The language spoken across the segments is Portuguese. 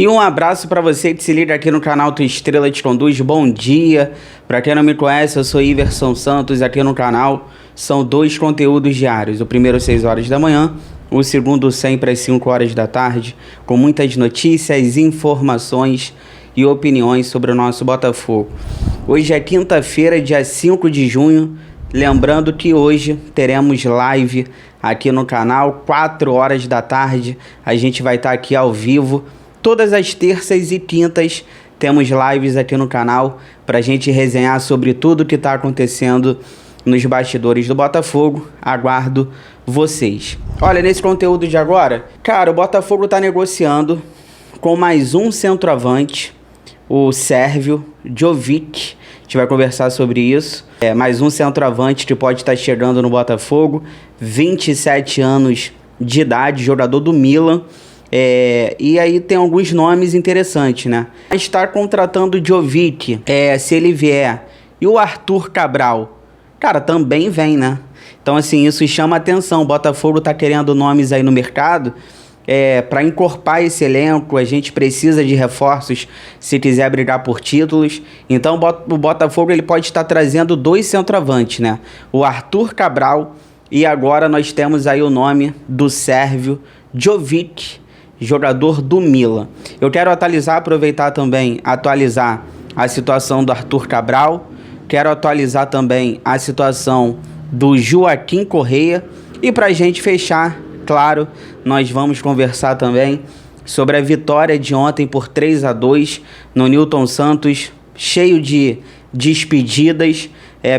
E um abraço para você que se liga aqui no canal Tua Estrela Te Conduz. Bom dia. Para quem não me conhece, eu sou Iverson Santos. Aqui no canal são 2 conteúdos diários. O primeiro 6 horas da manhã, o segundo sempre às 5 horas da tarde, com muitas notícias, informações e opiniões sobre o nosso Botafogo. Hoje é quinta-feira, dia 5 de junho. Lembrando que hoje teremos live aqui no canal, 4 horas da tarde. A gente vai estar aqui ao vivo. Todas as terças e quintas temos lives aqui no canal para a gente resenhar sobre tudo que está acontecendo nos bastidores do Botafogo. Aguardo vocês. Olha, nesse conteúdo de agora, cara, o Botafogo está negociando com mais um centroavante, o sérvio Jovic. A gente vai conversar sobre isso. Mais um centroavante que pode estar chegando no Botafogo, 27 anos de idade, jogador do Milan. E aí tem alguns nomes interessantes, né? Está contratando o Jovic, se ele vier. E o Arthur Cabral, cara, também vem, né? Então, assim, isso chama atenção. O Botafogo tá querendo nomes aí no mercado para encorpar esse elenco. A gente precisa de reforços se quiser brigar por títulos. Então, o Botafogo ele pode estar trazendo 2 centroavantes, né? O Arthur Cabral e agora nós temos aí o nome do sérvio Jovic, jogador do Milan. Eu quero aproveitar também, atualizar a situação do Arthur Cabral. Quero atualizar também a situação do Joaquim Correa. E para a gente fechar, claro, nós vamos conversar também sobre a vitória de ontem por 3-2 no Newton Santos, cheio de despedidas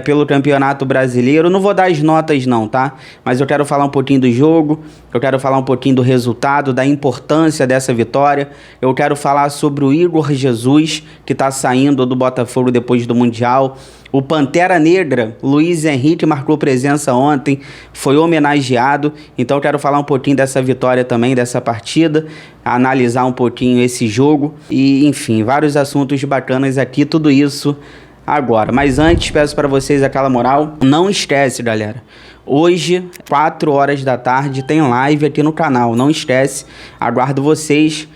pelo Campeonato Brasileiro. Não vou dar as notas não, tá? Mas eu quero falar um pouquinho do jogo, eu quero falar um pouquinho do resultado, da importância dessa vitória. Eu quero falar sobre o Igor Jesus, que tá saindo do Botafogo depois do Mundial. O Pantera Negra, Luiz Henrique, marcou presença ontem, foi homenageado. Então eu quero falar um pouquinho dessa vitória também, dessa partida, analisar um pouquinho esse jogo e, enfim, vários assuntos bacanas aqui, tudo isso agora. Mas antes, peço para vocês aquela moral. Não esquece, galera. Hoje, 4 horas da tarde, tem live aqui no canal. Não esquece. Aguardo vocês.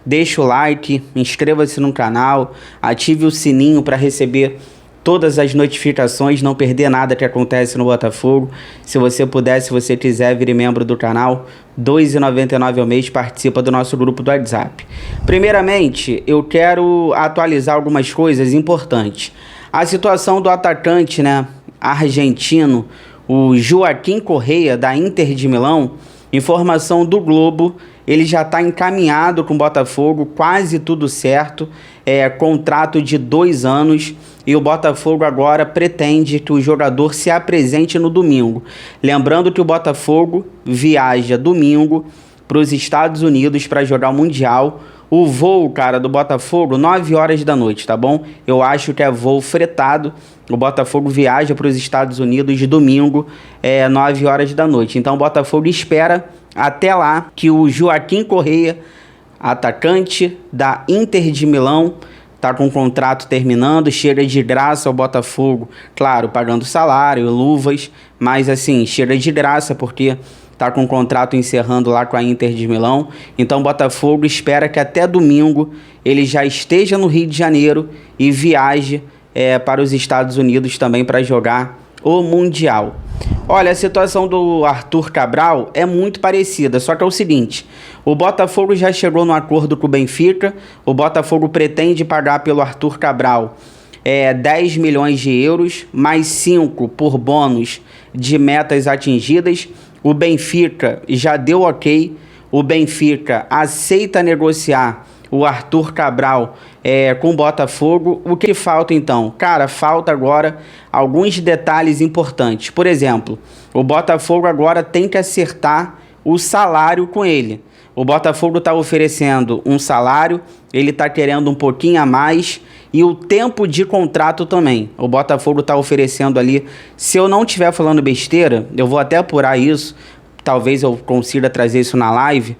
Deixa o like, inscreva-se no canal, ative o sininho para receber todas as notificações, não perder nada que acontece no Botafogo. Se você puder, se você quiser, vire membro do canal. R$ 2,99 ao mês, participa do nosso grupo do WhatsApp. Primeiramente, eu quero atualizar algumas coisas importantes. A situação do atacante, né, argentino, o Joaquim Correa, da Inter de Milão. Informação do Globo, ele já está encaminhado com o Botafogo, quase tudo certo. Contrato de 2 anos. E o Botafogo agora pretende que o jogador se apresente no domingo. Lembrando que o Botafogo viaja domingo para os Estados Unidos para jogar o Mundial. O voo, cara, do Botafogo, 9 horas da noite, tá bom? Eu acho que é voo fretado. O Botafogo viaja para os Estados Unidos de domingo, 9 horas da noite. Então o Botafogo espera até lá que o Joaquim Correa, atacante da Inter de Milão, tá com o contrato terminando, chega de graça ao Botafogo, claro, pagando salário, luvas, mas assim, chega de graça porque tá com o contrato encerrando lá com a Inter de Milão. Então o Botafogo espera que até domingo ele já esteja no Rio de Janeiro e viaje para os Estados Unidos também para jogar o Mundial. Olha, a situação do Arthur Cabral é muito parecida, só que é o seguinte: o Botafogo já chegou no acordo com o Benfica. O Botafogo pretende pagar pelo Arthur Cabral 10 milhões de euros, mais 5 por bônus de metas atingidas. O Benfica já deu ok, o Benfica aceita negociar o Arthur Cabral com o Botafogo. O que falta então? Cara, falta agora alguns detalhes importantes. Por exemplo, o Botafogo agora tem que acertar o salário com ele. O Botafogo está oferecendo um salário, ele está querendo um pouquinho a mais, e o tempo de contrato também. O Botafogo está oferecendo ali, se eu não estiver falando besteira, eu vou até apurar isso, talvez eu consiga trazer isso na live.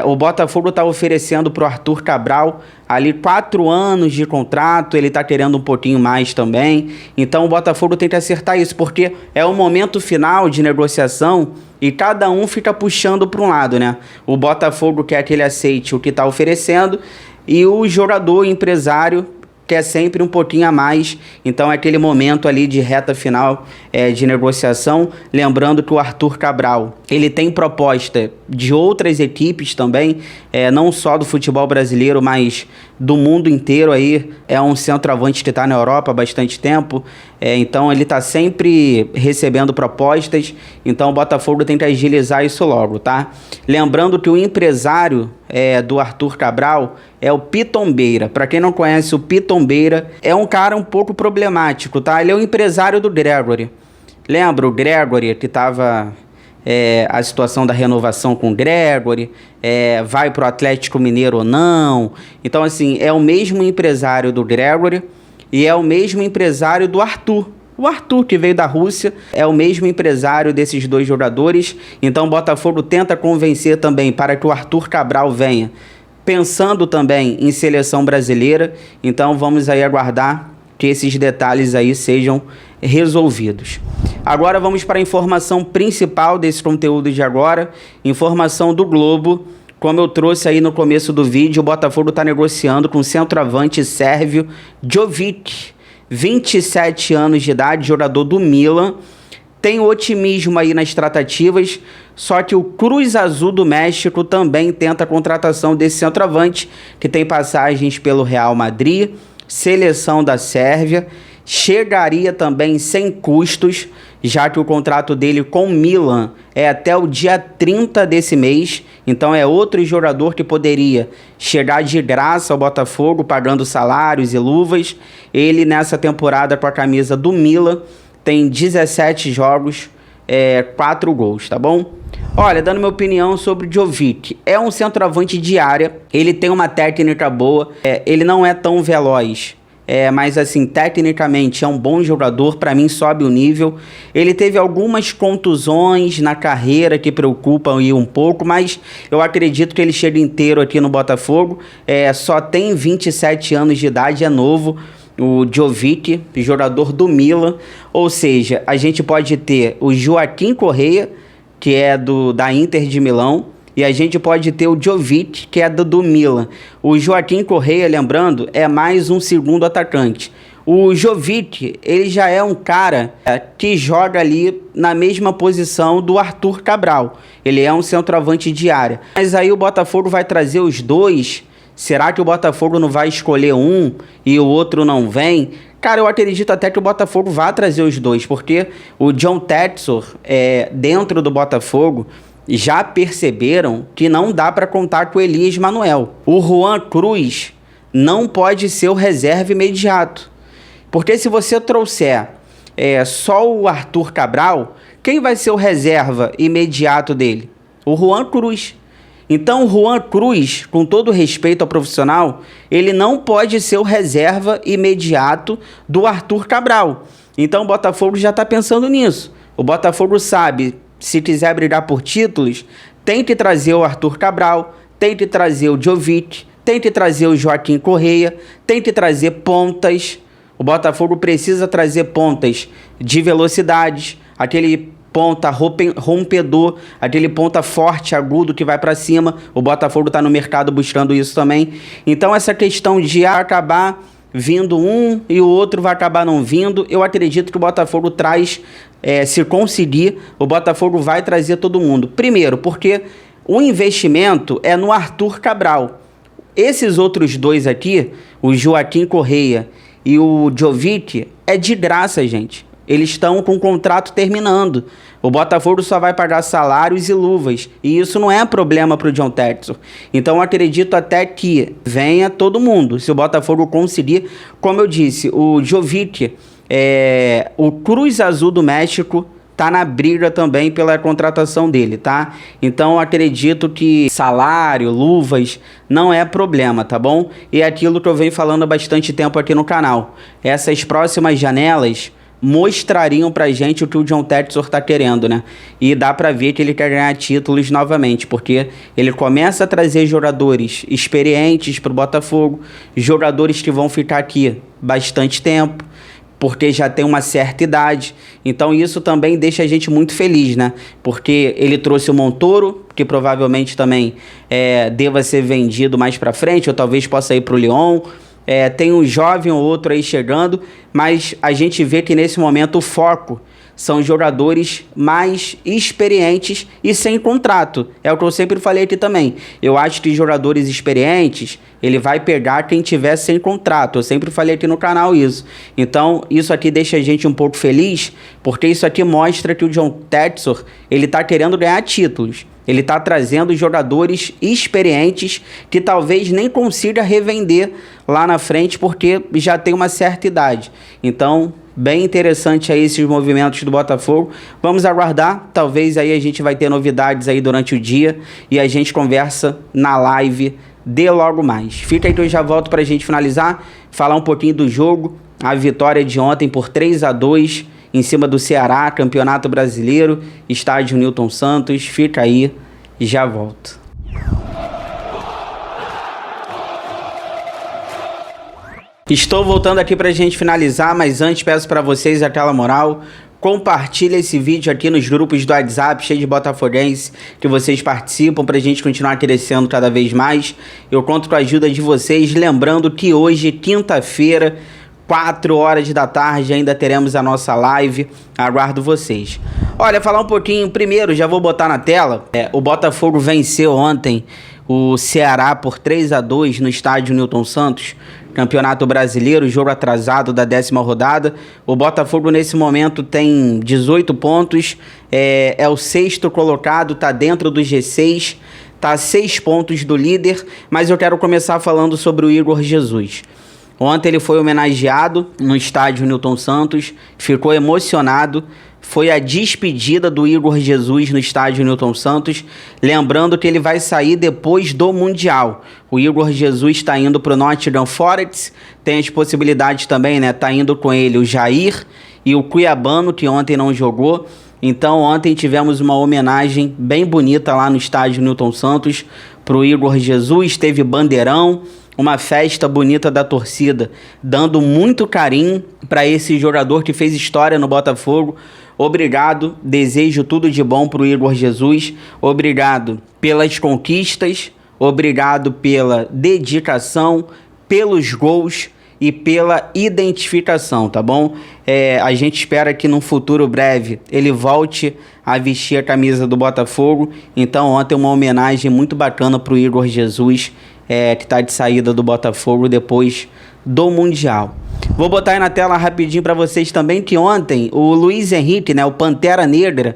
O Botafogo está oferecendo para o Arthur Cabral ali 4 anos de contrato, ele está querendo um pouquinho mais também. Então o Botafogo tem que acertar isso, porque é o momento final de negociação e cada um fica puxando para um lado, né? O Botafogo quer que ele aceite o que está oferecendo e o jogador empresário quer sempre um pouquinho a mais, então é aquele momento ali de reta final de negociação. Lembrando que o Arthur Cabral, ele tem proposta de outras equipes também, não só do futebol brasileiro, mas do mundo inteiro aí. É um centroavante que está na Europa há bastante tempo, então ele está sempre recebendo propostas, então o Botafogo tem que agilizar isso logo, tá? Lembrando que o empresário do Arthur Cabral é o Pitombeira. Para quem não conhece, o Pitombeira é um cara um pouco problemático, tá? Ele é o empresário do Gregory. Lembra o Gregory que tava a situação da renovação com o Gregory, vai pro Atlético Mineiro ou não? Então, assim, é o mesmo empresário do Gregory e é o mesmo empresário do Arthur. O Arthur, que veio da Rússia, é o mesmo empresário desses dois jogadores. Então o Botafogo tenta convencer também para que o Arthur Cabral venha, pensando também em seleção brasileira. Então vamos aí aguardar que esses detalhes aí sejam resolvidos. Agora vamos para a informação principal desse conteúdo de agora, informação do Globo. Como eu trouxe aí no começo do vídeo, o Botafogo está negociando com o centroavante sérvio Jovic, 27 anos de idade, jogador do Milan. Tem otimismo aí nas tratativas, só que o Cruz Azul do México também tenta a contratação desse centroavante, que tem passagens pelo Real Madrid, seleção da Sérvia. Chegaria também sem custos, já que o contrato dele com o Milan é até o dia 30 desse mês. Então é outro jogador que poderia chegar de graça ao Botafogo, pagando salários e luvas. Ele nessa temporada com a camisa do Milan tem 17 jogos, 4 gols, tá bom? Olha, dando minha opinião sobre o Jovic, é um centroavante de área, ele tem uma técnica boa, ele não é tão veloz, mas assim, tecnicamente é um bom jogador, para mim sobe o nível. Ele teve algumas contusões na carreira que preocupam aí um pouco, mas eu acredito que ele chega inteiro aqui no Botafogo. Só tem 27 anos de idade, é novo, o Jovic, jogador do Milan. Ou seja, a gente pode ter o Joaquim Correa, que é da Inter de Milão, e a gente pode ter o Jovic, que é do Milan. O Joaquim Correa, lembrando, é mais um segundo atacante. O Jovic, ele já é um cara que joga ali na mesma posição do Arthur Cabral. Ele é um centroavante de área. Mas aí o Botafogo vai trazer os dois. Será que o Botafogo não vai escolher um e o outro não vem? Cara, eu acredito até que o Botafogo vai trazer os dois, porque o John Textor, dentro do Botafogo, já perceberam que não dá para contar com o Elias Manuel. O Juan Cruz não pode ser o reserva imediato. Porque se você trouxer só o Arthur Cabral, quem vai ser o reserva imediato dele? O Juan Cruz. Então o Juan Cruz, com todo respeito ao profissional, ele não pode ser o reserva imediato do Arthur Cabral. Então o Botafogo já está pensando nisso. O Botafogo sabe, se quiser brigar por títulos, tem que trazer o Arthur Cabral, tem que trazer o Jovic, tem que trazer o Joaquim Correa, tem que trazer pontas. O Botafogo precisa trazer pontas de velocidade, aquele ponta rompedor, aquele ponta forte, agudo, que vai para cima. O Botafogo está no mercado buscando isso também. Então essa questão de acabar vindo um e o outro vai acabar não vindo, eu acredito que o Botafogo traz, se conseguir, o Botafogo vai trazer todo mundo. Primeiro, porque o investimento é no Arthur Cabral. Esses outros dois aqui, o Joaquim Correa e o Jovic, é de graça, gente. Eles estão com o contrato terminando. O Botafogo só vai pagar salários e luvas. E isso não é problema para o John Textor. Então eu acredito até que venha todo mundo. Se o Botafogo conseguir, como eu disse, o Jovic, o Cruz Azul do México tá na briga também pela contratação dele, tá? Então eu acredito que salário, luvas, não é problema, tá bom? E é aquilo que eu venho falando há bastante tempo aqui no canal. Essas próximas janelas mostrariam pra gente o que o John Textor tá querendo, né? E dá pra ver que ele quer ganhar títulos novamente, porque ele começa a trazer jogadores experientes pro Botafogo, jogadores que vão ficar aqui bastante tempo, porque já tem uma certa idade. Então isso também deixa a gente muito feliz, né? Porque ele trouxe o Montoro, que provavelmente também deva ser vendido mais para frente, ou talvez possa ir para o Lyon. Tem um jovem ou outro aí chegando, mas a gente vê que nesse momento o foco são jogadores mais experientes e sem contrato. É o que eu sempre falei aqui também. Eu acho que jogadores experientes, ele vai pegar quem tiver sem contrato. Eu sempre falei aqui no canal isso. Então, isso aqui deixa a gente um pouco feliz, porque isso aqui mostra que o John Textor, ele tá querendo ganhar títulos. Ele está trazendo jogadores experientes que talvez nem consiga revender lá na frente porque já tem uma certa idade. Então, bem interessante aí esses movimentos do Botafogo. Vamos aguardar, talvez aí a gente vai ter novidades aí durante o dia e a gente conversa na live de logo mais. Fica aí que eu já volto para a gente finalizar, falar um pouquinho do jogo, a vitória de ontem por 3-2 em cima do Ceará, Campeonato Brasileiro, estádio Newton Santos. Fica aí e já volto. Estou voltando aqui para a gente finalizar, mas antes peço para vocês aquela moral. Compartilha esse vídeo aqui nos grupos do WhatsApp, cheio de botafoguense, que vocês participam para a gente continuar crescendo cada vez mais. Eu conto com a ajuda de vocês, lembrando que hoje, quinta-feira, 4 horas da tarde, ainda teremos a nossa live. Aguardo vocês. Olha, falar um pouquinho, primeiro, já vou botar na tela. O Botafogo venceu ontem o Ceará por 3-2 no estádio Newton Santos, Campeonato Brasileiro, jogo atrasado da 10ª rodada. O Botafogo nesse momento tem 18 pontos, é o 6º colocado, tá dentro do G6, tá a 6 pontos do líder, mas eu quero começar falando sobre o Igor Jesus. Ontem ele foi homenageado no estádio Newton Santos, ficou emocionado. Foi a despedida do Igor Jesus no estádio Newton Santos. Lembrando que ele vai sair depois do Mundial. O Igor Jesus está indo para o Nottingham Forest. Tem as possibilidades também, né? Tá indo com ele o Jair e o Cuiabano, que ontem não jogou. Então ontem tivemos uma homenagem bem bonita lá no estádio Newton Santos para o Igor Jesus. Teve bandeirão, uma festa bonita da torcida, dando muito carinho para esse jogador que fez história no Botafogo. Obrigado, desejo tudo de bom para o Igor Jesus. Obrigado pelas conquistas, obrigado pela dedicação, pelos gols e pela identificação, tá bom? A gente espera que num futuro breve ele volte a vestir a camisa do Botafogo. Então ontem uma homenagem muito bacana para o Igor Jesus, que está de saída do Botafogo depois do Mundial. Vou botar aí na tela rapidinho para vocês também que ontem o Luiz Henrique, né, o Pantera Negra,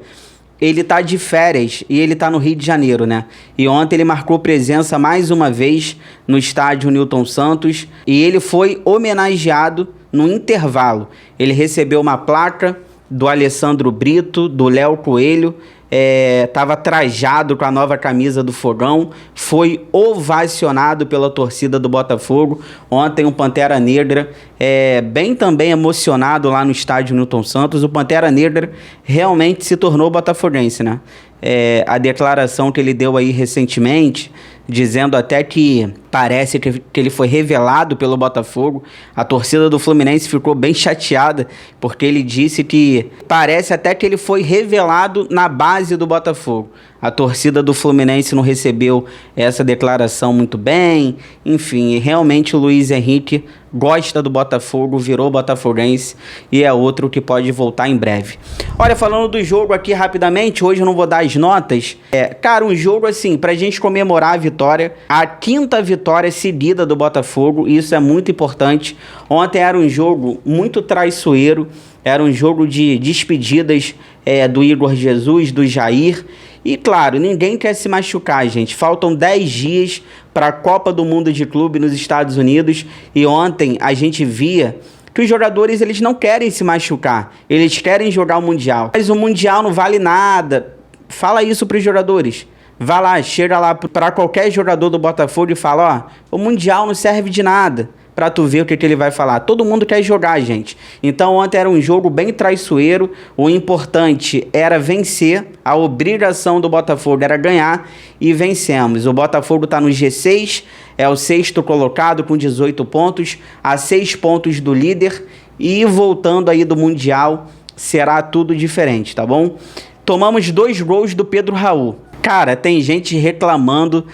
ele tá de férias e ele tá no Rio de Janeiro, né? E ontem ele marcou presença mais uma vez no estádio Newton Santos e ele foi homenageado no intervalo. Ele recebeu uma placa do Alessandro Brito, do Léo Coelho, estava trajado com a nova camisa do Fogão, foi ovacionado pela torcida do Botafogo. Ontem o Pantera Negra bem também emocionado lá no estádio Newton Santos. O Pantera Negra realmente se tornou botafoguense, né? A declaração que ele deu aí recentemente, dizendo até que parece que ele foi revelado pelo Botafogo. A torcida do Fluminense ficou bem chateada, porque ele disse que parece até que ele foi revelado na base do Botafogo. A torcida do Fluminense não recebeu essa declaração muito bem. Enfim, realmente o Luiz Henrique gosta do Botafogo, virou botafoguense e é outro que pode voltar em breve. Olha, falando do jogo aqui rapidamente, hoje eu não vou dar as notas. Cara, um jogo assim, pra gente comemorar a vitória, a 5ª vitória seguida do Botafogo, isso é muito importante. Ontem era um jogo muito traiçoeiro, era um jogo de despedidas do Igor Jesus, do Jair. E claro, ninguém quer se machucar, gente. Faltam 10 dias para a Copa do Mundo de Clube nos Estados Unidos. E ontem a gente via que os jogadores eles não querem se machucar. Eles querem jogar o Mundial. Mas o Mundial não vale nada. Fala isso para os jogadores. Vai lá, chega lá para qualquer jogador do Botafogo e fala, ó, o Mundial não serve de nada. Pra tu ver o que ele vai falar. Todo mundo quer jogar, gente. Então ontem era um jogo bem traiçoeiro. O importante era vencer. A obrigação do Botafogo era ganhar. E vencemos. O Botafogo tá no G6. É o 6º colocado com 18 pontos. A 6 pontos do líder. e voltando aí do Mundial, será tudo diferente, tá bom? Tomamos 2 gols do Pedro Raul. Cara, tem gente reclamando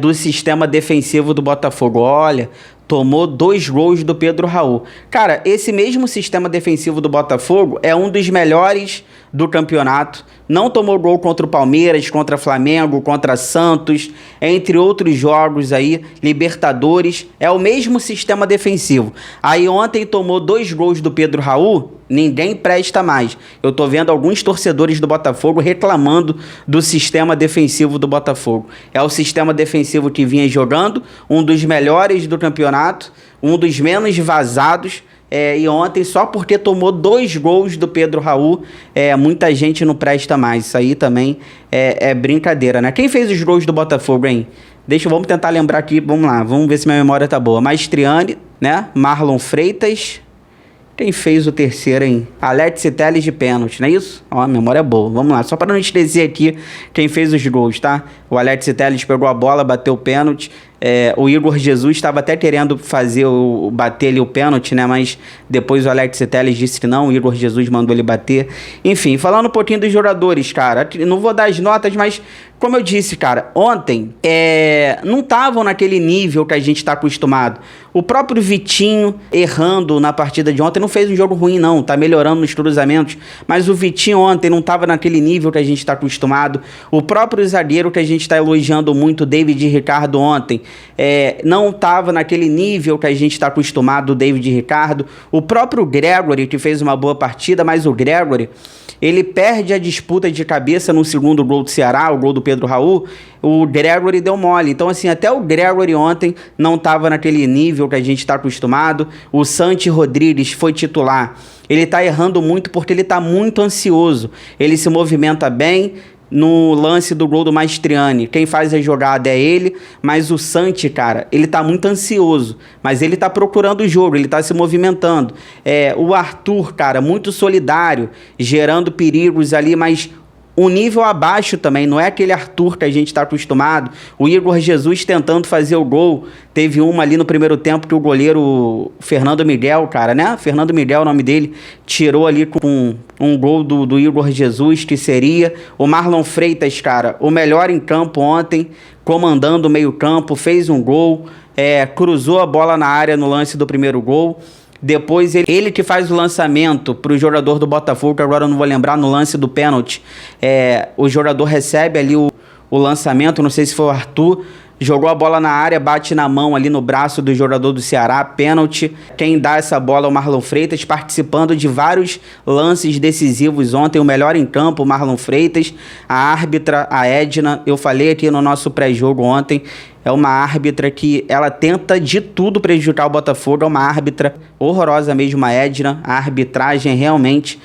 do sistema defensivo do Botafogo. Olha, tomou 2 gols do Pedro Raul. Cara, esse mesmo sistema defensivo do Botafogo é um dos melhores do campeonato. Não tomou gol contra o Palmeiras, contra Flamengo, contra Santos, entre outros jogos aí, Libertadores. É o mesmo sistema defensivo. Aí ontem tomou 2 gols do Pedro Raul, ninguém presta mais. Eu tô vendo alguns torcedores do Botafogo reclamando do sistema defensivo do Botafogo. É o sistema defensivo que vinha jogando, um dos melhores do campeonato, um dos menos vazados. E ontem, só porque tomou 2 gols do Pedro Raul, muita gente não presta mais. Isso aí também é brincadeira, né? Quem fez os gols do Botafogo, hein? Vamos tentar lembrar aqui, vamos lá, vamos ver se minha memória tá boa. Maestriani, né? Marlon Freitas. Quem fez o terceiro, hein? Alex Telles de pênalti, não é isso? Ó, a memória é boa. Vamos lá, só para não esquecer aqui quem fez os gols, tá? O Alex Telles pegou a bola, bateu o pênalti. O Igor Jesus estava até querendo bater ali o pênalti, né? Mas depois o Alex Telles disse que não, o Igor Jesus mandou ele bater. Enfim, falando um pouquinho dos jogadores, cara. Não vou dar as notas, mas como eu disse, cara, ontem não estavam naquele nível que a gente está acostumado. O próprio Vitinho, errando na partida de ontem, não fez um jogo ruim, não. Tá melhorando nos cruzamentos. Mas o Vitinho ontem não estava naquele nível que a gente está acostumado. O próprio zagueiro que a gente está elogiando muito, o David Ricardo, ontem, não estava naquele nível que a gente está acostumado, o David Ricardo. O próprio Gregory, que fez uma boa partida, mas o Gregory, ele perde a disputa de cabeça no segundo gol do Ceará, o gol do Pedro Raul. O Gregory deu mole. Então, assim, até o Gregory ontem não estava naquele nível que a gente está acostumado. O Santi Rodrigues foi titular. Ele está errando muito porque ele está muito ansioso. Ele se movimenta bem. No lance do gol do Maestriani, quem faz a jogada é ele, mas o Santi, cara, ele tá muito ansioso, mas ele tá procurando o jogo, ele tá se movimentando. O Arthur, cara, muito solidário, gerando perigos ali, mas um nível abaixo também, não é aquele Arthur que a gente está acostumado. O Igor Jesus tentando fazer o gol, teve uma ali no primeiro tempo que o goleiro Fernando Miguel, cara, né? Fernando Miguel, o nome dele, tirou ali com um gol do Igor Jesus, que seria. O Marlon Freitas, cara, o melhor em campo ontem, comandando o meio campo, fez um gol, cruzou a bola na área no lance do primeiro gol. Depois ele que faz o lançamento para o jogador do Botafogo, que agora eu não vou lembrar, no lance do pênalti. O jogador recebe ali o lançamento, não sei se foi o Arthur, jogou a bola na área, bate na mão ali no braço do jogador do Ceará, pênalti. Quem dá essa bola é o Marlon Freitas, participando de vários lances decisivos ontem, o melhor em campo, o Marlon Freitas. A árbitra, a Edna, eu falei aqui no nosso pré-jogo ontem, é uma árbitra que ela tenta de tudo prejudicar o Botafogo, é uma árbitra horrorosa mesmo, a Edna. A arbitragem realmente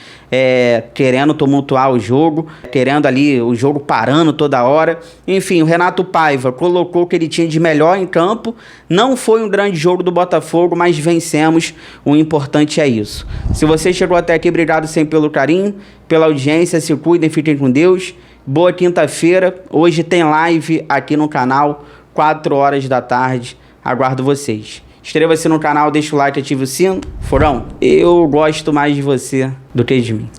querendo tumultuar o jogo, querendo ali o jogo parando toda hora. Enfim, o Renato Paiva colocou o que ele tinha de melhor em campo. Não foi um grande jogo do Botafogo, mas vencemos. O importante é isso. Se você chegou até aqui, obrigado sempre pelo carinho, pela audiência. Se cuidem, fiquem com Deus. Boa quinta-feira. Hoje tem live aqui no canal, 4 horas da tarde, aguardo vocês. Inscreva-se no canal, deixa o like, ative o sino. Forão, eu gosto mais de você do que de mim.